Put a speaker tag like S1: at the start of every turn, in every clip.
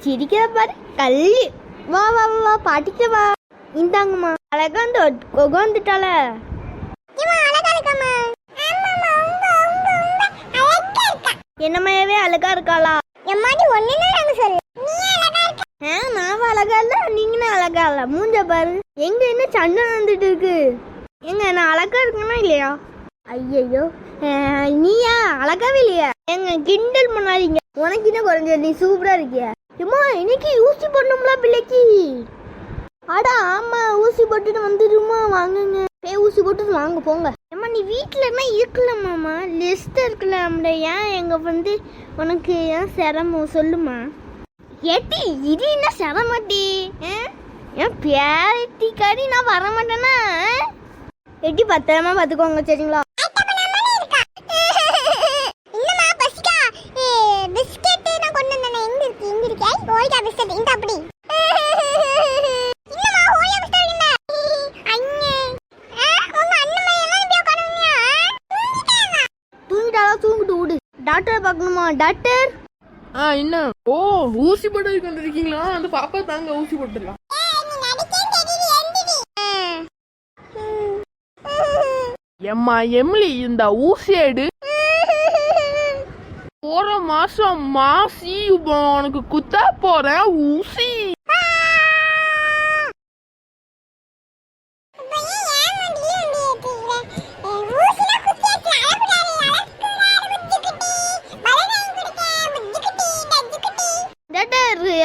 S1: சிரிக்கிற பாரு கல்லு. வா வா வா பாட்டிக்க வா. இந்தாங்கம்மா. அழகா வந்து உட்காந்துட்டால. என்னமையாவே அழகா இருக்காளா? நான் அழகா இல்ல, நீங்களும் அழகா இல்ல. மூஞ்ச பாரு. எங்க என்ன சண்டை வந்துட்டு இருக்கு? எங்க நான் அழகா இருக்கனா இல்லையா? ஐயோ நீயா அழகாவே இல்லையா? எங்க கிண்டல் பண்ணாதீங்க. உனக்கு என்ன குறைஞ்ச? நீ சூப்பரா இருக்கிய. அம்மா இன்னைக்கு ஊசி போடணும்ல பிள்ளைக்கு. அடா ஆமா, ஊசி போட்டுட்டு வந்துடுமா? வாங்குங்க. ஊசி போட்டுட்டு வாங்க போங்க. அம்மா நீ வீட்டுல என்ன இருக்கலாமாம்மா? லிஸ்ட் இருக்கலாம்ல. ஏன் எங்க வந்து உனக்கு ஏன் சிரமம் சொல்லுமா? ஏட்டி இது என்ன சிரமட்டி? ஏன் பேரட்டிக்காடி நான் வர மாட்டேன்னா? எட்டி பத்திரமா பார்த்துக்கோங்க சரிங்களா? தூங்கிட்டு விடு. டாக்டர் பார்க்கணுமா? டாக்டர்
S2: என்ன? ஓ ஊசி போட்டு வந்திருக்கீங்களா? அந்த பாப்பா தாங்க ஊசி போட்டுடலாம். எம்மா எம்லி இந்த ஊசி எடு. போற மாசம் மாசி உனக்கு குத்தா போறேன் ஊசி.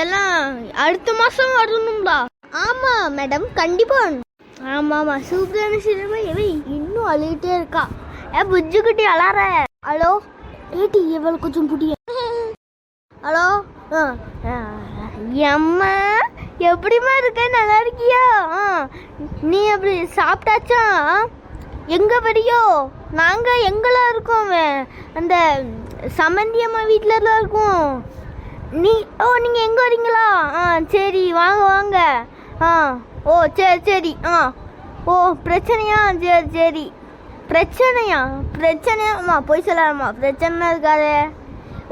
S1: எல்லாம் அடுத்த மாசம் வரணும்டா. ஆமா மேடம் கண்டிப்பா. ஆமா ஆமா சூப்பரான சினிமா. இன்னும் அழுகிட்டே இருக்கா. புஜ்ஜு குட்டி அலார. ஹலோ ஏட்டி எவ்வளவு கொஞ்சம் புடிய. ஹலோ அம்மா எப்படிமா இருக்க? நல்லா இருக்கியா? நீ எப்படி சாப்பிட்டாச்சா? எங்க வரியோ? நாங்க எங்கெல்லாம் இருக்கோம்? அந்த சமந்தியம்மா வீட்டுல தான் இருக்கோம். நீங்க எங்க வரீங்களா? சரி வாங்க வாங்க. ஓ சரி சரி. ஓ பிரச்சனையா? சரி சரி. பிரச்சனையாம்மா போய் சொல்லாமா. பிரச்சனை இருக்காது.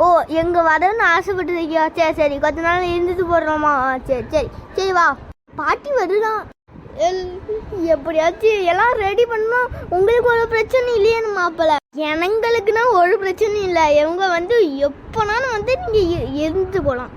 S1: ஓ எங்க வரணும்னு ஆசைப்பட்டு இருக்கியா? சரி சரி கொஞ்ச நாள் இருந்துட்டு போடுறோமா? சரி சரி சரி வா. பாட்டி வருதான். எப்படியாச்சும் எல்லாம் ரெடி பண்ணணும். உங்களுக்கு ஒரு பிரச்சனை இல்லையான்னு மாப்பிள்ள? எங்களுக்குன்னா ஒரு பிரச்சனையும் இல்லை. இவங்க வந்து எப்போனாலும் வந்து நீங்க இருந்து போகலாம்.